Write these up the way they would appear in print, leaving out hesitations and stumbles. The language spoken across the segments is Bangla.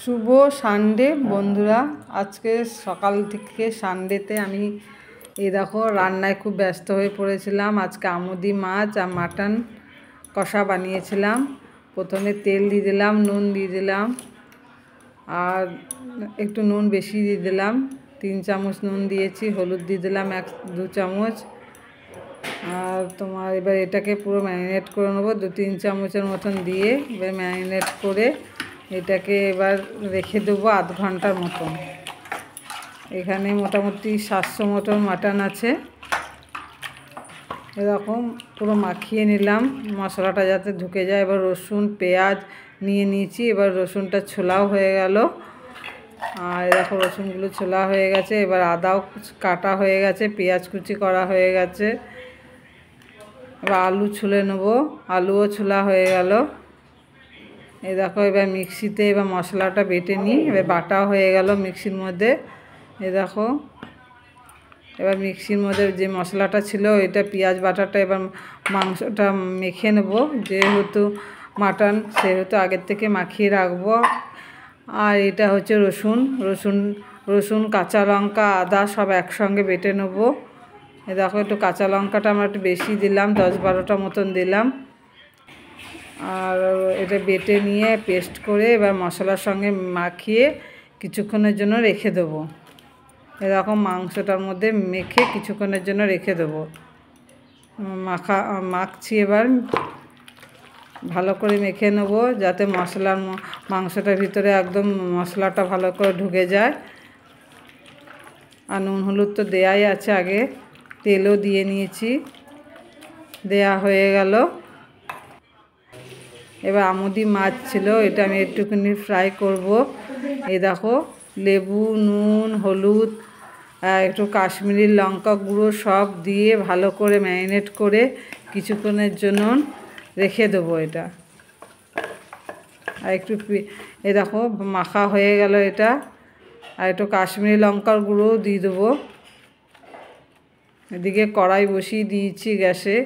শুভ সানডে বন্ধুরা। আজকে সকাল থেকে সানডেতে আমি এই দেখো রান্নায় খুব ব্যস্ত হয়ে পড়েছিলাম। আজকে আমুদি মাছ আর মাটন কষা বানিয়েছিলাম। প্রথমে তেল দিয়ে দিলাম, নুন দিয়ে দিলাম, আর একটু নুন বেশি দিয়ে দিলাম, 3 চামচ নুন দিয়েছি। হলুদ দিয়ে দিলাম 1-2 চামচ। আর তোমার এবার এটাকে পুরো ম্যারিনেট করে নেবো 2-3 চামচের মতন দিয়ে। এবার ম্যারিনেট করে এটাকে এবার রেখে দেবো আধ ঘন্টার মতন। এখানে মোটামুটি 700 মতন মাটন আছে। এরকম পুরো মাখিয়ে নিলাম মশলাটা যাতে ঢুকে যায়। এবার রসুন পেঁয়াজ নিয়ে নিয়েছি। এবার রসুনটা ছোলাও হয়ে গেল, আর এরকম রসুনগুলো ছোলা হয়ে গেছে। এবার আদাও কাটা হয়ে গেছে, পেঁয়াজ কুচি করা হয়ে গেছে। এবার আলু ছুলে নেবো, আলুও ছোলা হয়ে গেল। এই দেখো এবার মিক্সিতে এবার মশলাটা বেটে নিই। এবার বাটাও হয়ে গেল মিক্সির মধ্যে। এই দেখো এবার মিক্সির মধ্যে যে মশলাটা ছিল এটা পেঁয়াজ বাটাটা এবার মাংসটা মেখে নেব। যেহেতু মাটন সেহেতু আগের থেকে মাখিয়ে রাখবো। আর এটা হচ্ছে রসুন কাঁচা লঙ্কা আদা সব একসঙ্গে বেটে নেবো। এই দেখো একটু কাঁচা লঙ্কাটা আমরা একটু বেশি দিলাম, 10-12টা মতন দিলাম। আর এটা বেটে নিয়ে পেস্ট করে এবার মশলার সঙ্গে মাখিয়ে কিছুক্ষণের জন্য রেখে দেবো। এরকম মাংসটার মধ্যে মেখে কিছুক্ষণের জন্য রেখে দেবো। মাখছি এবার ভালো করে মেখে নেবো যাতে মাংসটার ভিতরে একদম মশলাটা ভালো করে ঢুকে যায়। আর নুন হলুদ তো দেয়াই আছে, আগে তেলও দিয়ে নিয়েছি, দেয়া হয়ে গেল। এবার আমুদি মাছ ছিল, এটা আমি একটুখানি ফ্রাই করব। এই দেখো লেবু, নুন, হলুদ, একটু কাশ্মীরি লঙ্কা গুঁড়ো সব দিয়ে ভালো করে ম্যারিনেট করে কিছুক্ষণের জন্য রেখে দেবো এটা। আর একটু এই দেখো মাখা হয়ে গেল এটা। আর একটু কাশ্মীরি লঙ্কার গুঁড়োও দিয়ে দেবো। এদিকে কড়াই বসিয়ে দিয়েছি গ্যাসে।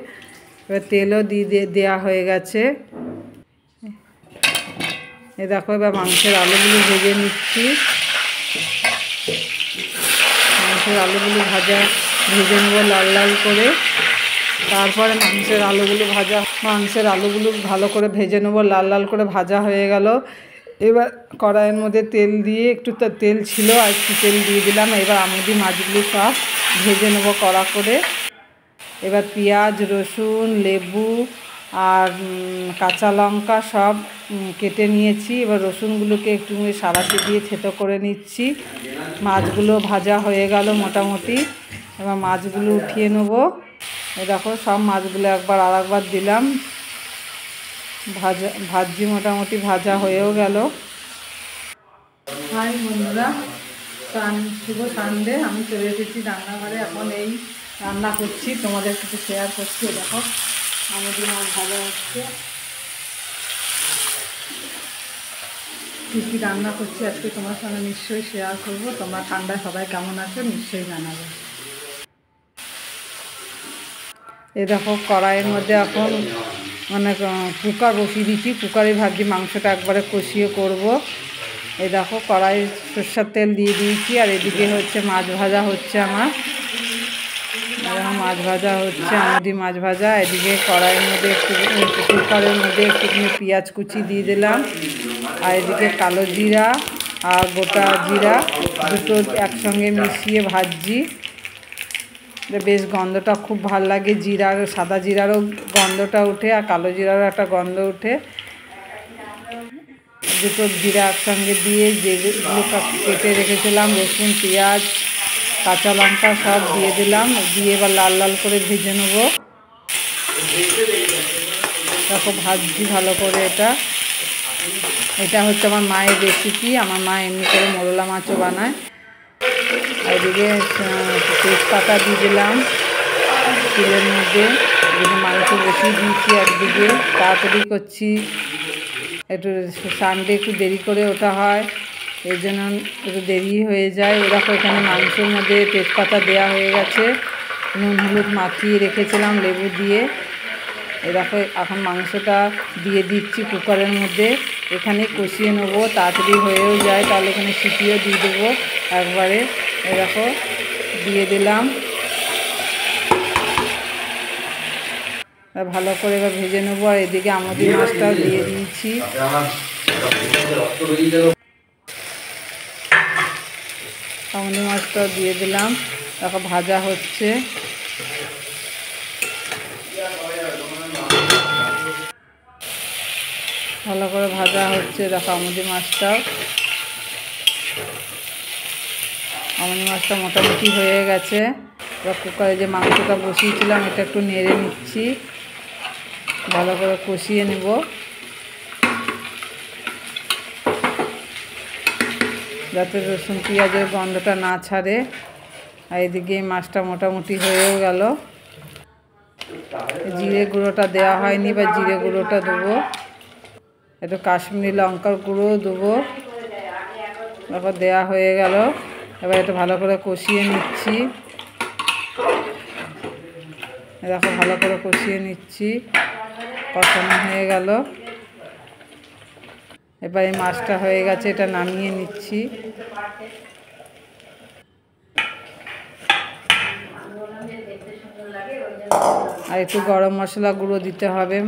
এবার তেলও দেওয়া হয়ে গেছে। এই দেখো এবার মাংসের আলুগুলো ভেজে নিচ্ছি। মাংসের আলুগুলো ভেজে নেবো লাল লাল করে। তারপরে মাংসের আলুগুলো ভালো করে ভেজে নেবো, লাল লাল করে ভাজা হয়ে গেল। এবার কড়াইয়ের মধ্যে তেল দিয়ে একটু তেল ছিল আর একটু তেল দিয়ে দিলাম। এবার আমুদি মাছগুলো সব ভেজে নেবো কড়া করে। এবার পেঁয়াজ, রসুন, লেবু আর কাঁচা লঙ্কা সব কেটে নিয়েছি। এবার রসুনগুলোকে একটু সারাতে দিয়ে থেতো করে নিচ্ছি। মাছগুলো ভাজা হয়ে গেল মোটামুটি। এবার মাছগুলো উঠিয়ে নেবো। এই দেখো সব মাছগুলো আরেকবার দিলাম, ভাজি মোটামুটি ভাজা হয়েও গেল। হাই বন্ধুরা, শুভ সানডে। আমি চলে এসেছি রান্নাঘরে। এখন এই রান্না করছি, তোমাদের কিছু শেয়ার করছি। দেখো আমাদের মাছ ভালো হচ্ছে। কী কী রান্না করছি আজকে তোমার সঙ্গে নিশ্চয়ই শেয়ার করবো। তোমরা ঠান্ডায় সবাই কেমন আছো নিশ্চয়ই জানাবে। এই দেখো কড়াইয়ের মধ্যে এখন কুকার বসিয়ে দিচ্ছি। কুকারে ভাবছি মাংসটা একবারে কষিয়ে করব। এই দেখো কড়াই সরষের তেল দিয়ে দিয়েছি। আর এদিকে হচ্ছে মাছ ভাজা হচ্ছে আমার। মাছ ভাজা হচ্ছে, আমুদি মাছ ভাজা। এদিকে কড়াইয়ের মধ্যে কুকারের মধ্যে একটুখানি পেঁয়াজ কুচি দিয়ে দিলাম। আর এদিকে কালো জিরা আর গোটা জিরা দুটো একসঙ্গে মিশিয়ে ভাজছি। বেশ গন্ধটা খুব ভাল লাগে। সাদা জিরারও গন্ধটা উঠে আর কালো জিরারও একটা গন্ধ উঠে। দুটো জিরা একসঙ্গে দিয়ে যেগুলো কেটে রেখেছিলাম রসুন, পেঁয়াজ, কাঁচা লঙ্কা সব দিয়ে দিলাম। দিয়ে এবার লাল লাল করে ভেজে নেব। দেখো ভাজছি ভালো করে। এটা হচ্ছে আমার মায়ের রেসিপি। আমার মা এমনি করে মোরলা মাছও বানায়। এদিকে তেজপাতা দিয়ে দিলাম তেলের মধ্যে। এদিকে মাংস বসিয়ে দিয়েছি একদিকে। তাড়াতাড়ি করছি, একটু সানডে একটু দেরি করে ওঠা হয়, এই জন্য একটু দেরি হয়ে যায়। এরকম এখানে মাংসের মধ্যে তেজপাতা দেওয়া হয়ে গেছে। নুন হলুদ মাখিয়ে রেখেছিলাম লেবু দিয়ে। এরকম এখন মাংসটা দিয়ে দিচ্ছি কুকারের মধ্যে। এখানে কষিয়ে নেবো, তাড়াতাড়ি হয়েও যায়, তাহলে এখানে সিটিও দিয়ে দেবো একবারে। দেখো দিয়ে দিলাম, ভালো করে এবার ভেজে নেবো। আর এদিকে আমুদি মাছটাও দিয়ে দিয়েছি। আমুদি মাছটাও দিয়ে দিলাম, দেখো ভাজা হচ্ছে। ভালো করে ভাজা হচ্ছে, দেখো আমুদি মাছটাও। আমুদি মাছটা মোটামুটি হয়ে গেছে। এবার কুকারে যে মাংসটা বসিয়েছিলাম এটা একটু নেড়ে নিচ্ছি, ভালো করে কষিয়ে নেব। যাতে রসুন পেঁয়াজের গন্ধটা না ছাড়ে। আর এদিকে মাছটা মোটামুটি হয়েও গেল। জিরে গুঁড়োটা দেওয়া হয়নি, বা জিরে গুঁড়োটা দেবো। একটু কাশ্মীরি লঙ্কার গুঁড়োও দেবো। তারপর দেওয়া হয়ে গেল। এবার একটু ভালো করে কষিয়ে নিচ্ছি। দেখো ভালো করে কষিয়ে নিচ্ছি, কষানো হয়ে গেল। এবার এই মাছটা হয়ে গেছে, এটা নামিয়ে নিচ্ছি। আর একটু গরম মশলা গুঁড়ো দিতে হবে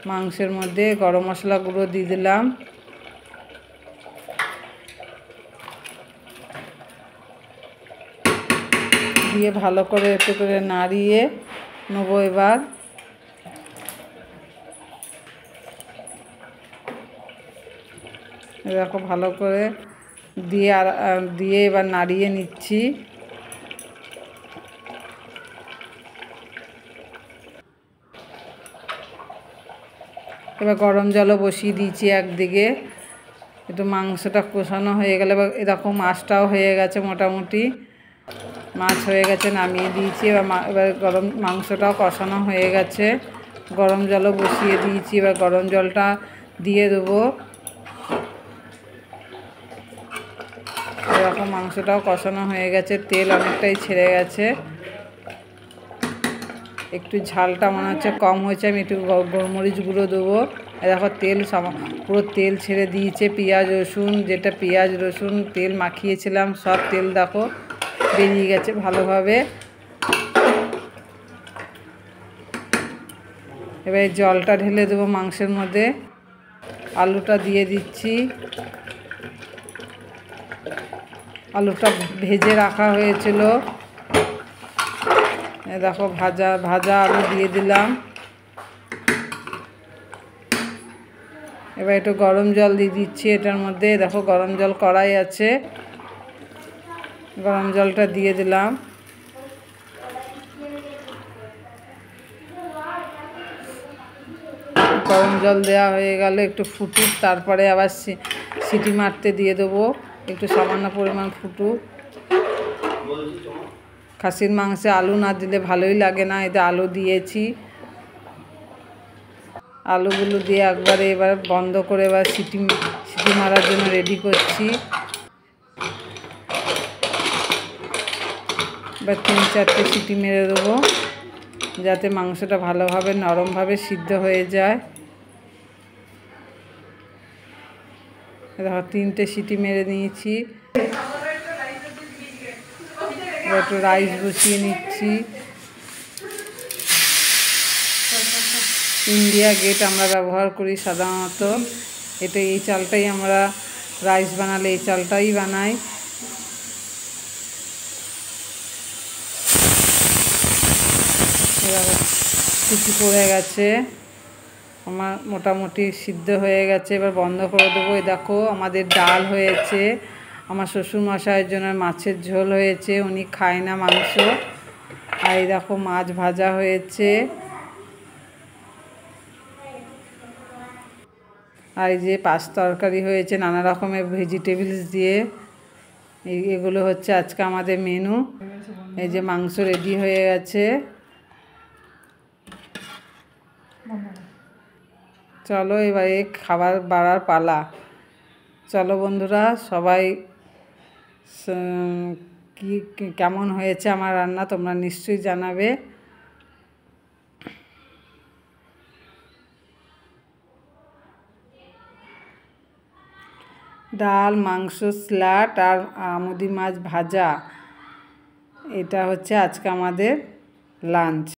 মাংসের মধ্যে, গরম মশলা গুঁড়ো দিয়ে দিলাম। দিয়ে ভালো করে একটু করে নাড়িয়ে নেবো। এবার দেখো ভালো করে দিয়ে এবার নাড়িয়ে নিচ্ছি। এবার গরম জলও বসিয়ে দিয়েছি একদিকে। একটু মাংসটা কষানো হয়ে গেলে, এবার এরকম মাছটাও হয়ে গেছে মোটামুটি। মাছ হয়ে গেছে, নামিয়ে দিয়েছি। এবার মাংসটাও কষানো হয়ে গেছে, গরম জলও বসিয়ে দিয়েছি। এবার গরম জলটা দিয়ে দেবো। এরকম মাংসটাও কষানো হয়ে গেছে, তেল অনেকটাই ছেড়ে গেছে। একটু ঝালটা মনে হচ্ছে কম হয়েছে, আমি একটু গোলমরিচ গুঁড়ো দেবো। দেখো তেল পুরো তেল ছেড়ে দিয়েছে। পেঁয়াজ রসুন, যেটা পেঁয়াজ রসুন তেল মাখিয়েছিলাম, সব তেল দেখো বেরিয়ে গেছে ভালোভাবে। এবার জলটা ঢেলে দেবো মাংসের মধ্যে। আলুটা দিয়ে দিচ্ছি। আলুটা ভেজে রাখা হয়েছিল, দেখো ভাজা আলু দিয়ে দিলাম। এবার একটু গরম জল দিয়ে দিচ্ছি এটার মধ্যে। দেখো গরম জল কড়াই আছে, গরম জলটা দিয়ে দিলাম। গরম জল দেওয়া হয়ে গেল, একটু ফুটুক, তারপরে আবার সিটি মারতে দিয়ে দেবো। একটু সামান্য পরিমাণ ফুটুক। খাসির মাংসে আলু না দিলে ভালোই লাগে না, এতে আলু দিয়েছি। আলুগুলো দিয়ে একবারে এবার বন্ধ করে এবার সিটি মারার জন্য রেডি করছি। এবার 3-4টে সিটি মেরে দেবো, যাতে মাংসটা ভালোভাবে নরমভাবে সিদ্ধ হয়ে যায়। দেখো 3টে সিটি মেরে নিয়েছি। একটু রাইস বসিয়ে নিচ্ছি। ইন্ডিয়া গেট আমরা ব্যবহার করি সাধারণত। এই চালটাই আমরা রাইস বানালে এই চালটাই বানাই। সিটি পড়ে গেছে, আমার মোটামুটি সিদ্ধ হয়ে গেছে। এবার বন্ধ করে দেবো। দেখো আমাদের ডাল হয়েছে, আমার শ্বশুরমশাইয়ের জন্য মাছের ঝোল হয়েছে, উনি খায় না মাংস। আর এই দেখো মাছ ভাজা হয়েছে। আর এই যে পাঁচ তরকারি হয়েছে নানা রকমের ভেজিটেবলস দিয়ে। এগুলো হচ্ছে আজকে আমাদের মেনু। এই যে মাংস রেডি হয়ে গেছে। চলো এবারে খাবার বাড়ার পালা। চলো বন্ধুরা, সবাই কেমন হয়েছে আমার রান্না তোমরা নিশ্চয়ই জানাবে। ডাল, মাংস, স্যালাড আর আমুদি মাছ ভাজা। এটা হচ্ছে আজকে আমাদের লাঞ্চ।